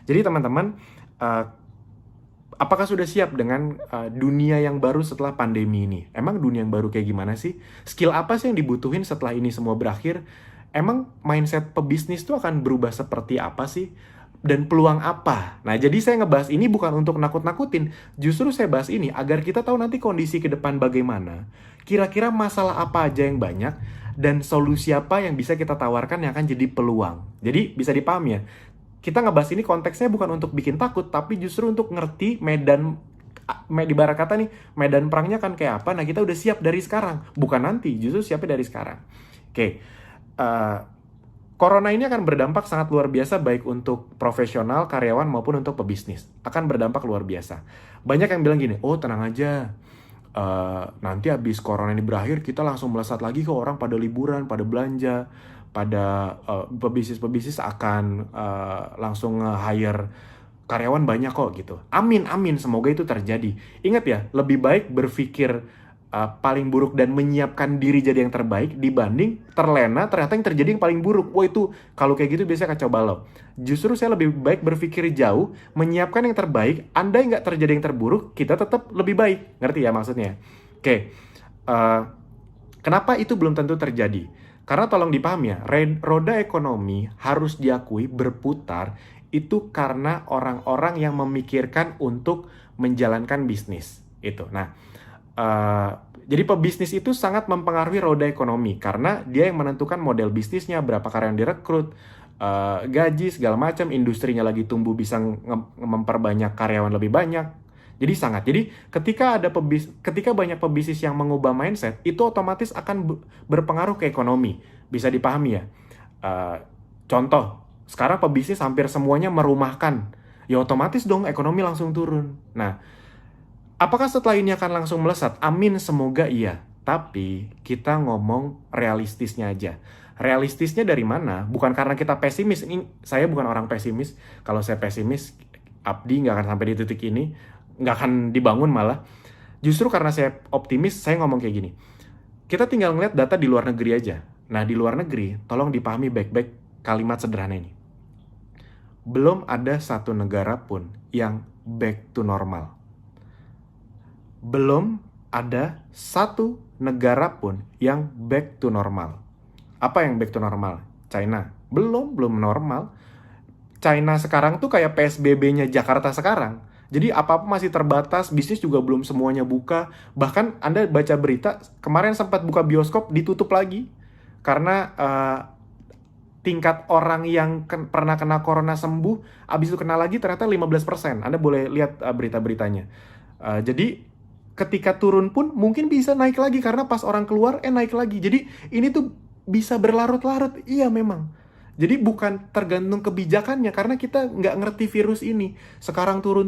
Jadi teman-teman, uh, apakah sudah siap dengan dunia yang baru setelah pandemi ini? Emang dunia yang baru kayak gimana sih? Skill apa sih yang dibutuhin setelah ini semua berakhir? Emang mindset pebisnis tuh akan berubah seperti apa sih? Dan peluang apa? Nah, jadi saya ngebahas ini bukan untuk nakut-nakutin. Justru saya bahas ini agar kita tahu nanti kondisi ke depan bagaimana. Kira-kira masalah apa aja yang banyak dan solusi apa yang bisa kita tawarkan yang akan jadi peluang. Jadi bisa dipahami ya. Kita ngebahas ini konteksnya bukan untuk bikin takut, tapi justru untuk ngerti medan di barat kata nih, medan perangnya kan kayak apa. Nah, kita udah siap dari sekarang, bukan nanti, justru siapnya dari sekarang. Oke, uh, Corona ini akan berdampak sangat luar biasa baik untuk profesional, karyawan maupun untuk pebisnis. Akan berdampak luar biasa. Banyak yang bilang gini, oh tenang aja, nanti habis corona ini berakhir kita langsung melesat lagi ke orang pada liburan, pada belanja, pada pebisnis-pebisnis akan langsung hire karyawan banyak kok gitu. Amin, amin, semoga itu terjadi. Ingat ya, lebih baik berpikir paling buruk dan menyiapkan diri jadi yang terbaik dibanding terlena ternyata yang terjadi yang paling buruk. Wah itu, kalau kayak gitu biasanya kacau balau. Justru saya lebih baik berpikir jauh, menyiapkan yang terbaik, andai nggak terjadi yang terburuk, kita tetap lebih baik. Ngerti ya maksudnya? Oke, kenapa itu belum tentu terjadi? Karena tolong dipahami ya, roda ekonomi harus diakui berputar itu karena orang-orang yang memikirkan untuk menjalankan bisnis. Itu. Nah, jadi pebisnis itu sangat mempengaruhi roda ekonomi karena dia yang menentukan model bisnisnya, berapa karyawan direkrut, gaji segala macam, industrinya lagi tumbuh bisa memperbanyak karyawan lebih banyak. Jadi sangat. Jadi ketika banyak pebisnis yang mengubah mindset, itu otomatis akan berpengaruh ke ekonomi. Bisa dipahami ya. Contoh, sekarang pebisnis hampir semuanya merumahkan. Ya otomatis dong ekonomi langsung turun. Nah, apakah setelah ini akan langsung melesat? Amin, semoga iya. Tapi kita ngomong realistisnya aja. Realistisnya dari mana? Bukan karena kita pesimis. Ini saya bukan orang pesimis. Kalau saya pesimis, Abdi nggak akan sampai di titik ini. Nggak akan dibangun malah. Justru karena saya optimis, saya ngomong kayak gini. Kita tinggal ngeliat data di luar negeri aja. Nah, di luar negeri, tolong dipahami baik-baik kalimat sederhana ini. Belum ada satu negara pun yang back to normal. Belum ada satu negara pun yang back to normal. Apa yang back to normal? China. Belum normal. China sekarang tuh kayak PSBB-nya Jakarta sekarang. Jadi apa-apa masih terbatas, bisnis juga belum semuanya buka. Bahkan Anda baca berita, kemarin sempat buka bioskop, ditutup lagi. Karena tingkat orang yang pernah kena corona sembuh, abis itu kena lagi ternyata 15%. Anda boleh lihat berita-beritanya. Jadi ketika turun pun mungkin bisa naik lagi karena pas orang keluar naik lagi. Jadi ini tuh bisa berlarut-larut. Iya memang. Jadi bukan tergantung kebijakannya karena kita nggak ngerti virus ini. Sekarang turun,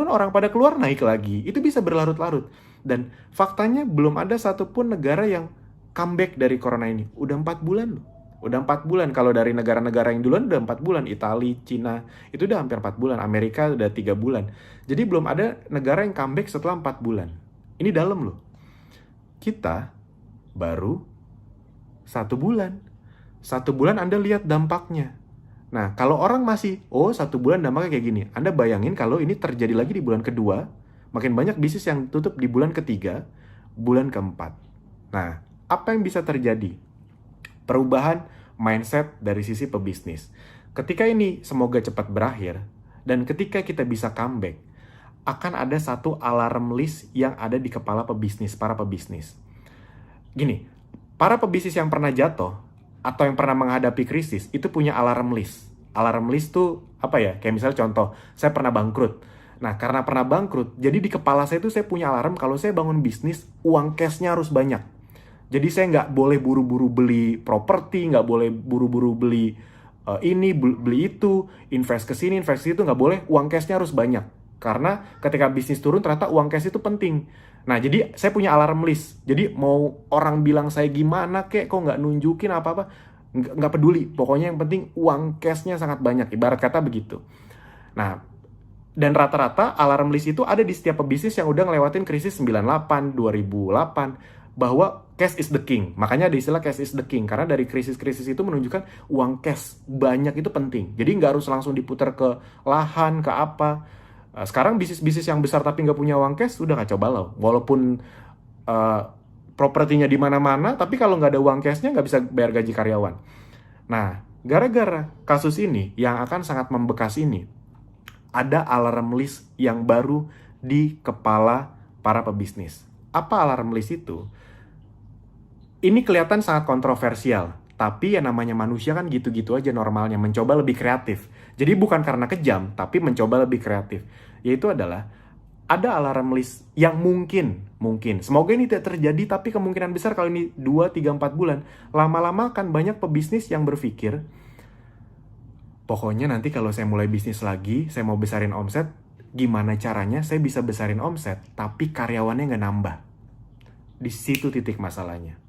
orang pada keluar naik lagi. Itu bisa berlarut-larut. Dan faktanya belum ada satupun negara yang comeback dari corona ini. Udah 4 bulan loh. Udah 4 bulan. Kalau dari negara-negara yang duluan udah 4 bulan. Italia, Cina, itu udah hampir 4 bulan. Amerika udah 3 bulan. Jadi belum ada negara yang comeback setelah 4 bulan. Ini dalam loh. Kita baru 1 bulan. 1 bulan Anda lihat dampaknya. Nah, kalau orang masih, 1 bulan dampaknya kayak gini. Anda bayangin kalau ini terjadi lagi di bulan kedua, makin banyak bisnis yang tutup di bulan ketiga, bulan keempat. Nah, apa yang bisa terjadi? Perubahan mindset dari sisi pebisnis. Ketika ini semoga cepat berakhir, dan ketika kita bisa comeback, akan ada satu alarm list yang ada di kepala pebisnis, para pebisnis. Gini, para pebisnis yang pernah jatuh, atau yang pernah menghadapi krisis, itu punya alarm list. Alarm list tuh, apa ya, kayak misalnya contoh, saya pernah bangkrut. Nah, karena pernah bangkrut, jadi di kepala saya tuh saya punya alarm, kalau saya bangun bisnis, uang cashnya harus banyak. Jadi saya nggak boleh buru-buru beli properti, nggak boleh buru-buru beli ini, beli itu, invest ke sini, invest ke situ, nggak boleh, uang cashnya harus banyak. Karena ketika bisnis turun, ternyata uang cash itu penting. Nah, jadi saya punya alarm list. Jadi mau orang bilang saya gimana kek, kok nggak nunjukin apa-apa, nggak peduli. Pokoknya yang penting uang cashnya sangat banyak, ibarat kata begitu. Nah, dan rata-rata alarm list itu ada di setiap pebisnis yang udah ngelewatin krisis 98, 2008, bahwa cash is the king. Makanya ada istilah cash is the king. Karena dari krisis-krisis itu menunjukkan uang cash banyak itu penting. Jadi nggak harus langsung diputar ke lahan, ke apa. Sekarang bisnis-bisnis yang besar tapi nggak punya uang cash, udah kacau balau. Walaupun propertinya di mana-mana, tapi kalau nggak ada uang cashnya nggak bisa bayar gaji karyawan. Nah, gara-gara kasus ini yang akan sangat membekas ini, ada alarm list yang baru di kepala para pebisnis. Apa alarm list itu? Ini kelihatan sangat kontroversial, tapi yang namanya manusia kan gitu-gitu aja normalnya, mencoba lebih kreatif. Jadi bukan karena kejam, tapi mencoba lebih kreatif. Yaitu adalah, ada alarm list yang mungkin, semoga ini tidak terjadi, tapi kemungkinan besar kalau ini 2, 3, 4 bulan, lama-lama akan banyak pebisnis yang berpikir, pokoknya nanti kalau saya mulai bisnis lagi, saya mau besarin omset, gimana caranya saya bisa besarin omset, tapi karyawannya nggak nambah. Di situ titik masalahnya.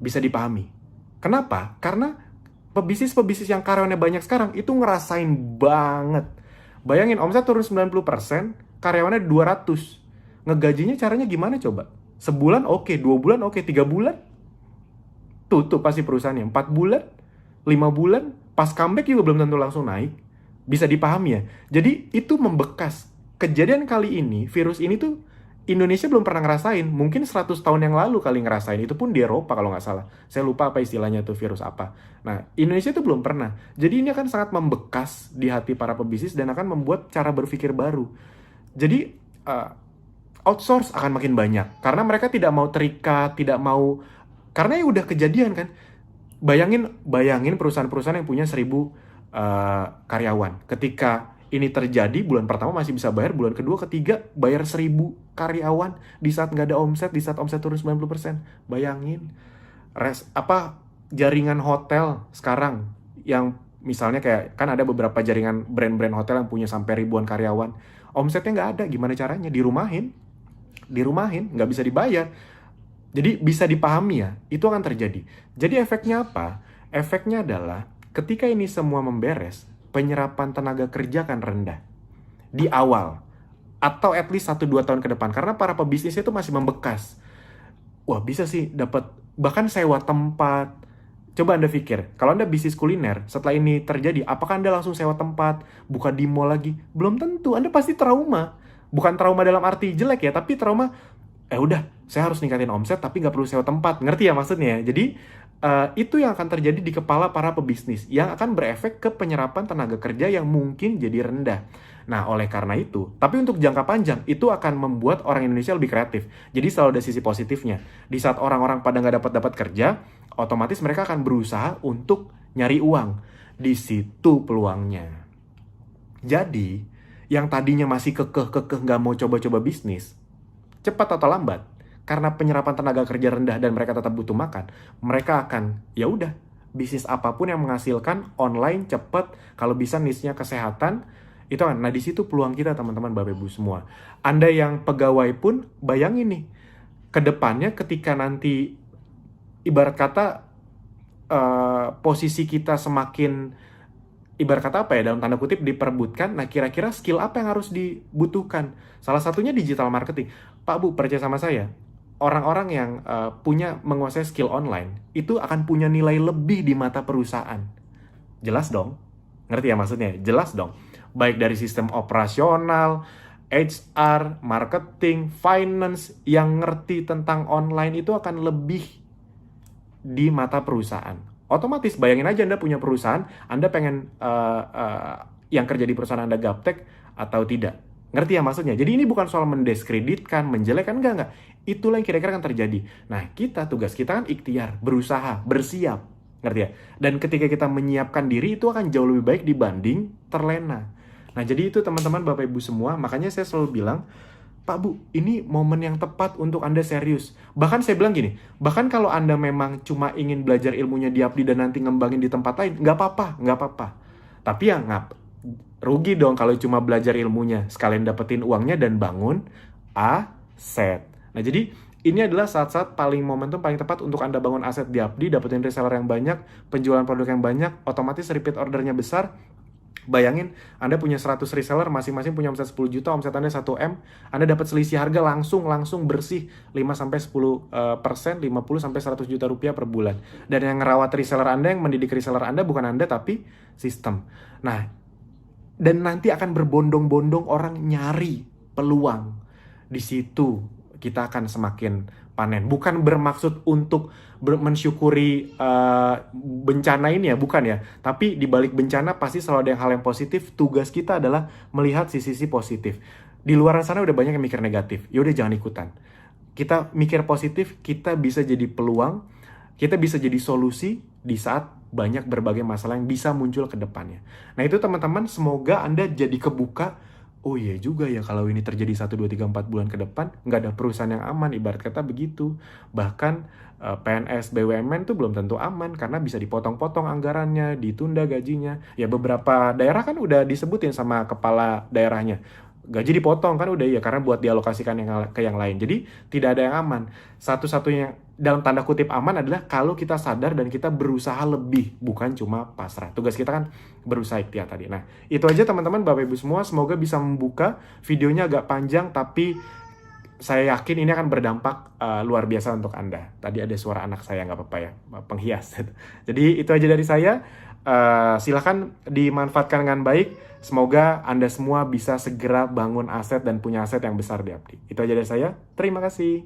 Bisa dipahami. Kenapa? Karena pebisnis-pebisnis yang karyawannya banyak sekarang, itu ngerasain banget. Bayangin, omset turun 90%, karyawannya 200. Ngegajinya caranya gimana coba? Sebulan oke, 2 bulan oke, 3 bulan tutup pasti perusahaannya. 4 bulan, 5 bulan, pas comeback juga belum tentu langsung naik. Bisa dipahami ya. Jadi itu membekas. Kejadian kali ini, virus ini tuh Indonesia belum pernah ngerasain. Mungkin 100 tahun yang lalu kali ngerasain. Itu pun di Eropa kalau nggak salah. Saya lupa apa istilahnya tuh, virus apa. Nah, Indonesia itu belum pernah. Jadi ini akan sangat membekas di hati para pebisnis dan akan membuat cara berpikir baru. Jadi outsource akan makin banyak. Karena mereka tidak mau terikat, tidak mau... Karena ya udah kejadian kan. Bayangin perusahaan-perusahaan yang punya 1000 karyawan. Ketika ini terjadi, bulan pertama masih bisa bayar, bulan kedua, ketiga, bayar 1000 karyawan di saat nggak ada omset, di saat omset turun 90%. Bayangin. Jaringan hotel sekarang, yang misalnya kayak, kan ada beberapa jaringan brand-brand hotel yang punya sampai ribuan karyawan. Omsetnya nggak ada, gimana caranya? Dirumahin, nggak bisa dibayar. Jadi bisa dipahami ya, itu akan terjadi. Jadi efeknya apa? Efeknya adalah ketika ini semua memberes, penyerapan tenaga kerja akan rendah di awal, atau at least 1-2 tahun ke depan, karena para pebisnis itu masih membekas. Wah, bisa sih dapat bahkan sewa tempat. Coba Anda pikir, kalau Anda bisnis kuliner, setelah ini terjadi, apakah Anda langsung sewa tempat, buka di mall lagi? Belum tentu, Anda pasti trauma. Bukan trauma dalam arti jelek ya, tapi trauma, udah, saya harus ningkatin omset, tapi nggak perlu sewa tempat. Ngerti ya maksudnya? Jadi, itu yang akan terjadi di kepala para pebisnis, yang akan berefek ke penyerapan tenaga kerja yang mungkin jadi rendah. Nah, oleh karena itu, tapi untuk jangka panjang, itu akan membuat orang Indonesia lebih kreatif. Jadi selalu ada sisi positifnya. Di saat orang-orang pada nggak dapat kerja, otomatis mereka akan berusaha untuk nyari uang. Di situ peluangnya. Jadi, yang tadinya masih kekeh nggak mau coba-coba bisnis, cepat atau lambat, karena penyerapan tenaga kerja rendah dan mereka tetap butuh makan, mereka akan, ya udah, bisnis apapun yang menghasilkan online cepat, kalau bisa niche-nya kesehatan, itu kan. Nah, di situ peluang kita teman-teman Bapak Ibu semua. Anda yang pegawai pun bayangin nih, ke depannya ketika nanti ibarat kata posisi kita semakin, ibarat kata apa ya, dalam tanda kutip diperebutkan, nah kira-kira skill apa yang harus dibutuhkan? Salah satunya digital marketing. Pak Bu, percaya sama saya, orang-orang yang menguasai skill online, itu akan punya nilai lebih di mata perusahaan. Jelas dong? Ngerti ya maksudnya? Jelas dong. Baik dari sistem operasional, HR, marketing, finance, yang ngerti tentang online itu akan lebih di mata perusahaan. Otomatis, bayangin aja Anda punya perusahaan, Anda pengen yang kerja di perusahaan Anda gaptek atau tidak. Ngerti ya maksudnya? Jadi ini bukan soal mendiskreditkan, menjelekkan, enggak. Itulah yang kira-kira akan terjadi. Nah, tugas kita kan ikhtiar, berusaha, bersiap. Ngerti ya? Dan ketika kita menyiapkan diri, itu akan jauh lebih baik dibanding terlena. Nah, jadi itu teman-teman Bapak Ibu semua, makanya saya selalu bilang, Pak Bu, ini momen yang tepat untuk Anda serius. Bahkan saya bilang gini, bahkan kalau Anda memang cuma ingin belajar ilmunya di Apdi dan nanti ngembangin di tempat lain, nggak apa-apa. Tapi ya rugi dong kalau cuma belajar ilmunya, sekalian dapetin uangnya dan bangun aset. Nah, jadi ini adalah saat-saat momentum paling tepat untuk Anda bangun aset di Apdi, dapetin reseller yang banyak, penjualan produk yang banyak, otomatis repeat ordernya besar, Bayangin, Anda punya 100 reseller, masing-masing punya omset 10 juta, omset Anda 1M, Anda dapat selisih harga langsung bersih 5-10%, 50-100 juta rupiah per bulan. Dan yang ngerawat reseller Anda, yang mendidik reseller Anda bukan Anda, tapi sistem. Nah, dan nanti akan berbondong-bondong orang nyari peluang. Di situ kita akan semakin panen. Bukan bermaksud untuk mensyukuri bencana ini ya, bukan ya. Tapi di balik bencana pasti selalu ada hal yang positif. Tugas kita adalah melihat sisi-sisi positif. Di luar sana udah banyak yang mikir negatif. Ya udah jangan ikutan. Kita mikir positif, kita bisa jadi peluang, kita bisa jadi solusi di saat banyak berbagai masalah yang bisa muncul ke depannya. Nah itu teman-teman, semoga Anda jadi kebuka. Oh iya juga ya, kalau ini terjadi 1, 2, 3, 4 bulan ke depan, nggak ada perusahaan yang aman, ibarat kata begitu. Bahkan PNS, BUMN tuh belum tentu aman, karena bisa dipotong-potong anggarannya, ditunda gajinya. Ya beberapa daerah kan udah disebutin sama kepala daerahnya. Gaji dipotong kan udah ya, karena buat dialokasikan ke yang lain. Jadi tidak ada yang aman. Satu-satunya dalam tanda kutip aman adalah kalau kita sadar dan kita berusaha lebih, bukan cuma pasrah. Tugas kita kan berusaha ikhtiar tadi. Nah, itu aja teman-teman, Bapak Ibu semua. Semoga bisa membuka. Videonya agak panjang, tapi saya yakin ini akan berdampak luar biasa untuk Anda. Tadi ada suara anak saya, nggak apa-apa ya, penghias. Jadi itu aja dari saya. Silahkan dimanfaatkan dengan baik. Semoga Anda semua bisa segera bangun aset dan punya aset yang besar di Abdi. Itu aja dari saya. Terima kasih.